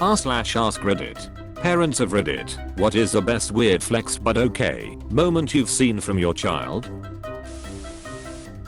r/AskReddit. Parents of Reddit, what is the best weird flex but okay moment you've seen from your child?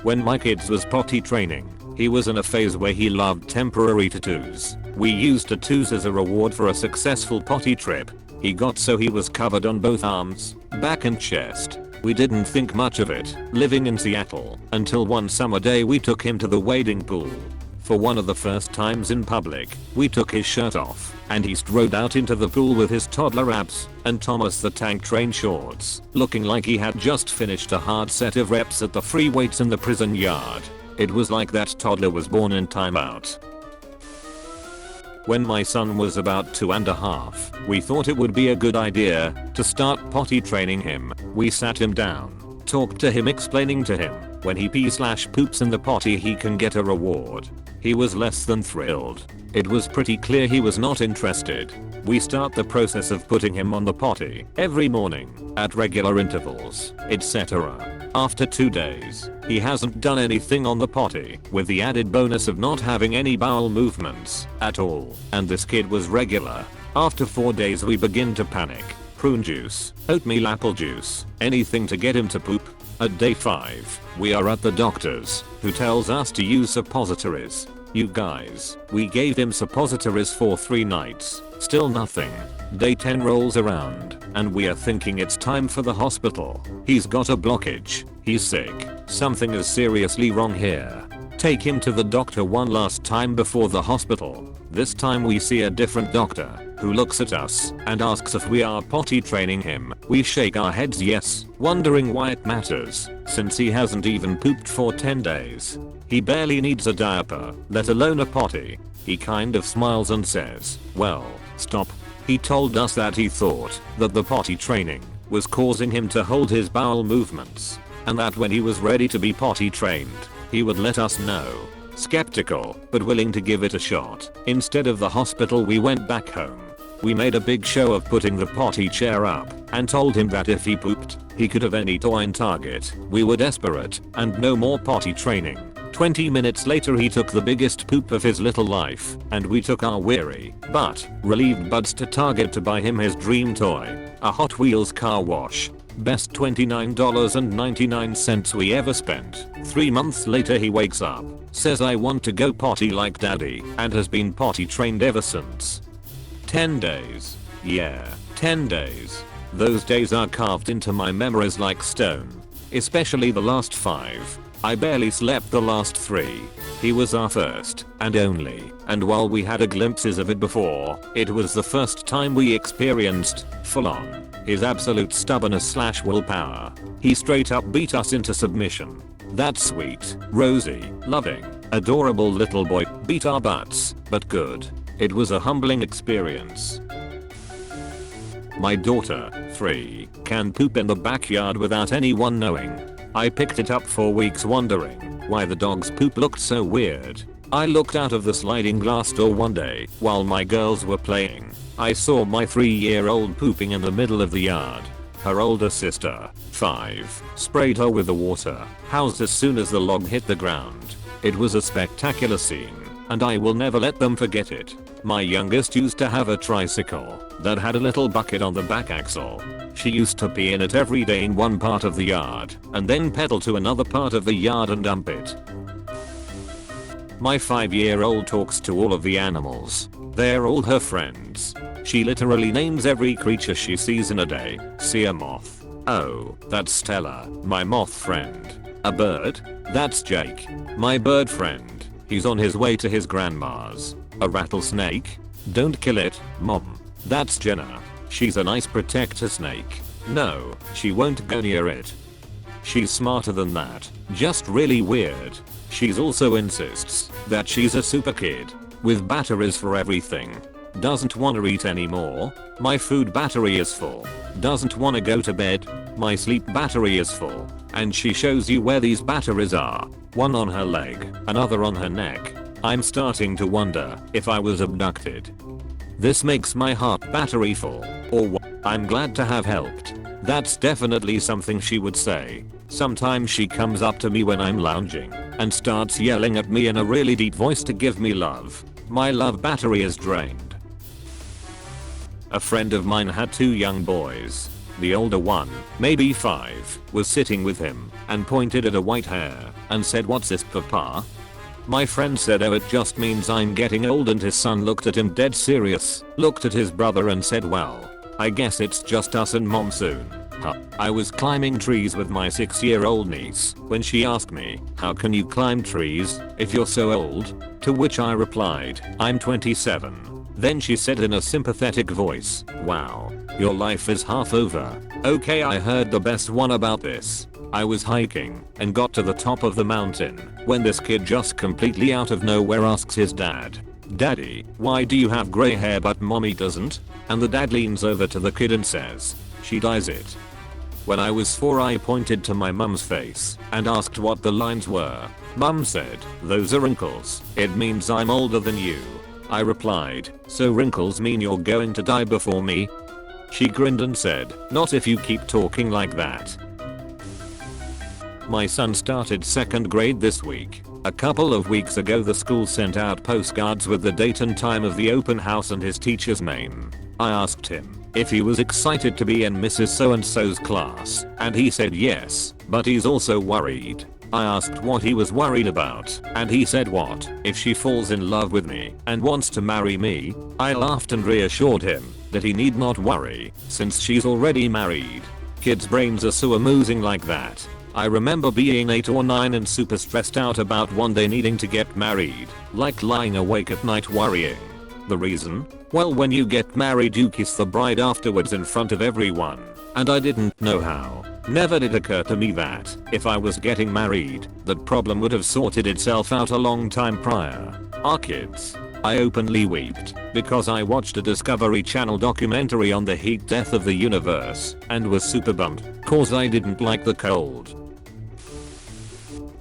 When my kids was potty training, he was in a phase where he loved temporary tattoos. We used tattoos as a reward for a successful potty trip. He got so he was covered on both arms, back and chest. We didn't think much of it, living in Seattle, until one summer day we took him to the wading pool. For one of the first times in public, we took his shirt off, and he strode out into the pool with his toddler abs and Thomas the Tank Train shorts, looking like he had just finished a hard set of reps at the free weights in the prison yard. It was like that toddler was born in timeout. When my son was about 2.5, we thought it would be a good idea to start potty training him. We sat him down, talked to him, explaining to him when he pee/poops in the potty he can get a reward. He was less than thrilled. It was pretty clear he was not interested. We start the process of putting him on the potty every morning at regular intervals, etc. After 2 days, he hasn't done anything on the potty, with the added bonus of not having any bowel movements at all. And this kid was regular. After 4 days we begin to panic. Prune juice, oatmeal apple juice, anything to get him to poop. At day 5, we are at the doctor's, who tells us to use suppositories. You guys, we gave him suppositories for 3 nights, still nothing. Day 10 rolls around, and we are thinking it's time for the hospital. He's got a blockage, he's sick, something is seriously wrong here. Take him to the doctor one last time before the hospital. This time we see a different doctor, who looks at us and asks if we are potty training him. We shake our heads yes, wondering why it matters, since he hasn't even pooped for 10 days. He barely needs a diaper, let alone a potty. He kind of smiles and says, well, stop. He told us that he thought that the potty training was causing him to hold his bowel movements, and that when he was ready to be potty trained, he would let us know. Skeptical, but willing to give it a shot. Instead of the hospital we went back home. We made a big show of putting the potty chair up, and told him that if he pooped, he could have any toy in Target. We were desperate, and no more potty training. 20 minutes later he took the biggest poop of his little life, and we took our weary but relieved buds to Target to buy him his dream toy, a Hot Wheels car wash. Best $29.99 we ever spent. 3 months later he wakes up, says I want to go potty like daddy, and has been potty trained ever since. 10 days. Yeah, 10 days. Those days are carved into my memories like stone. Especially the last 5. I barely slept the last 3. He was our first and only, and while we had glimpses of it before, it was the first time we experienced, full on, his absolute stubbornness/willpower. He straight up beat us into submission. That sweet, rosy, loving, adorable little boy beat our butts, but good. It was a humbling experience. My daughter, 3, can poop in the backyard without anyone knowing. I picked it up for weeks wondering why the dog's poop looked so weird. I looked out of the sliding glass door one day while my girls were playing. I saw my 3-year-old pooping in the middle of the yard. Her older sister, 5, sprayed her with the water, housed as soon as the log hit the ground. It was a spectacular scene, and I will never let them forget it. My youngest used to have a tricycle that had a little bucket on the back axle. She used to pee in it every day in one part of the yard, and then pedal to another part of the yard and dump it. My 5-year-old talks to all of the animals. They're all her friends. She literally names every creature she sees in a day. See a moth. Oh, that's Stella, my moth friend. A bird? That's Jake, my bird friend. He's on his way to his grandma's. A rattlesnake? Don't kill it, Mom. That's Jenna. She's a nice protector snake. No, she won't go near it. She's smarter than that, just really weird. She's also insists that she's a super kid, with batteries for everything. Doesn't wanna eat anymore. My food battery is full. Doesn't wanna go to bed. My sleep battery is full. And she shows you where these batteries are. One on her leg, another on her neck. I'm starting to wonder if I was abducted. This makes my heart battery full, or what? I'm glad to have helped. That's definitely something she would say. Sometimes she comes up to me when I'm lounging and starts yelling at me in a really deep voice to give me love. My love battery is drained. A friend of mine had 2 young boys. The older one, maybe 5, was sitting with him and pointed at a white hair and said, "What's this, papa?" My friend said, "Oh, it just means I'm getting old," and his son looked at him dead serious, looked at his brother and said, "Well, I guess it's just us and mom soon." Huh. I was climbing trees with my 6-year-old niece when she asked me, "How can you climb trees if you're so old?" To which I replied, "I'm 27. Then she said in a sympathetic voice, "Wow, your life is half over." Okay, I heard the best one about this. I was hiking and got to the top of the mountain when this kid just completely out of nowhere asks his dad, "Daddy, why do you have gray hair but mommy doesn't?" And the dad leans over to the kid and says, "She dyes it." When I was 4, I pointed to my mum's face and asked what the lines were. Mum said, "Those are wrinkles. It means I'm older than you." I replied, "So wrinkles mean you're going to die before me?" She grinned and said, "Not if you keep talking like that." My son started 2nd grade this week. A couple of weeks ago the school sent out postcards with the date and time of the open house and his teacher's name. I asked him if he was excited to be in Mrs. So-and-so's class, and he said yes, but he's also worried. I asked what he was worried about, and he said, "What if she falls in love with me and wants to marry me?" I laughed and reassured him that he need not worry since she's already married. Kids' brains are so amusing like that. I remember being 8 or 9 and super stressed out about one day needing to get married, like lying awake at night worrying. The reason? Well, when you get married you kiss the bride afterwards in front of everyone, and I didn't know how. Never did occur to me that, if I was getting married, that problem would have sorted itself out a long time prior. Our kids. I openly wept because I watched a Discovery Channel documentary on the heat death of the universe and was super bummed cause I didn't like the cold.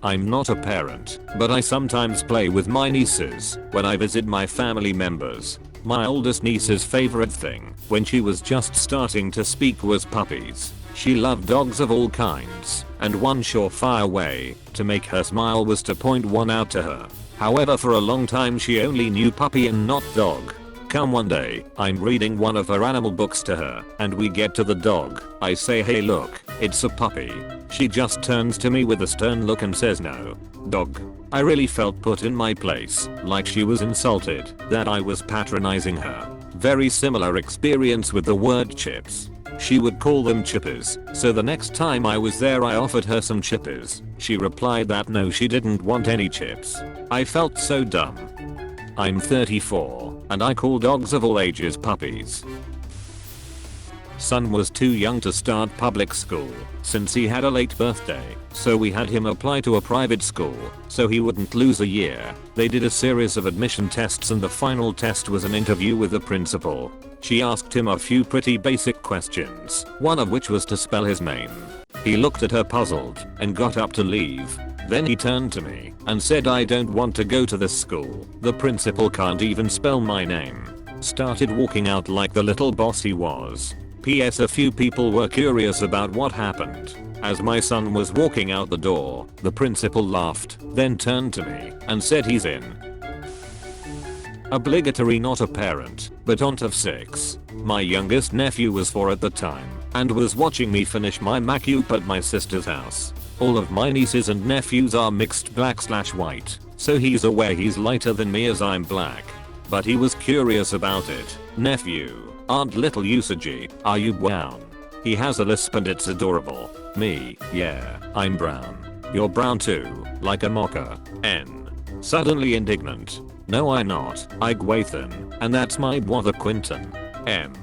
I'm not a parent, but I sometimes play with my nieces when I visit my family members. My oldest niece's favorite thing when she was just starting to speak was puppies. She loved dogs of all kinds, and one surefire way to make her smile was to point one out to her. However, for a long time she only knew puppy and not dog. Come one day, I'm reading one of her animal books to her, and we get to the dog. I say, "Hey look, it's a puppy." She just turns to me with a stern look and says, "No, dog." I really felt put in my place, like she was insulted that I was patronizing her. Very similar experience with the word chips. She would call them chippies, so the next time I was there I offered her some chippies. She replied that no, she didn't want any chips. I felt so dumb. I'm 34, and I call dogs of all ages puppies. Son was too young to start public school since he had a late birthday, so we had him apply to a private school so he wouldn't lose a year. They did a series of admission tests and the final test was an interview with the principal. She asked him a few pretty basic questions, one of which was to spell his name. He looked at her puzzled and got up to leave. Then he turned to me and said, "I don't want to go to this school. The principal can't even spell my name." Started walking out like the little boss he was. PS, a few people were curious about what happened. As my son was walking out the door, the principal laughed, then turned to me and said he's in. Obligatory, not a parent, but aunt of 6. My youngest nephew was 4 at the time and was watching me finish my MacLeod at my sister's house. All of my nieces and nephews are mixed black/white, so he's aware he's lighter than me as I'm black. But he was curious about it. "Nephew, aren't little usagey, are you brown?" He has a lisp and it's adorable. Me, "Yeah, I'm brown." "You're brown too, like a mocker." N. Suddenly indignant. "No, I'm not. I'm Gwathan, and that's my brother Quinton." M.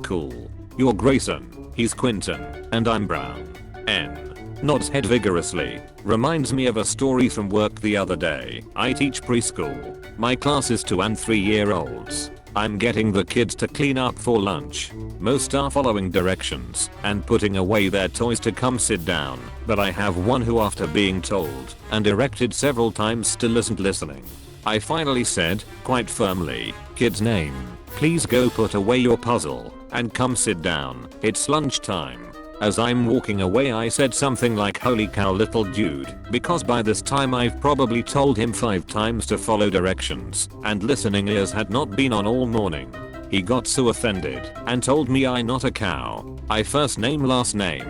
Cool. "You're Grayson, he's Quinton, and I'm brown." N. Nods head vigorously. Reminds me of a story from work the other day. I teach preschool. My class is 2 and 3-year-olds. I'm getting the kids to clean up for lunch. Most are following directions and putting away their toys to come sit down, but I have one who, after being told and directed several times, still isn't listening. I finally said, quite firmly, "Kid's name, please go put away your puzzle and come sit down. It's lunchtime." As I'm walking away I said something like, "Holy cow, little dude," because by this time I've probably told him 5 times to follow directions and listening ears had not been on all morning. He got so offended and told me I not a cow. I first name last name.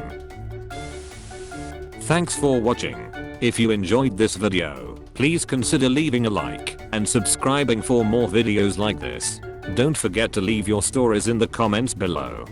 Thanks for watching. If you enjoyed this video, please consider leaving a like and subscribing for more videos like this. Don't forget to leave your stories in the comments below.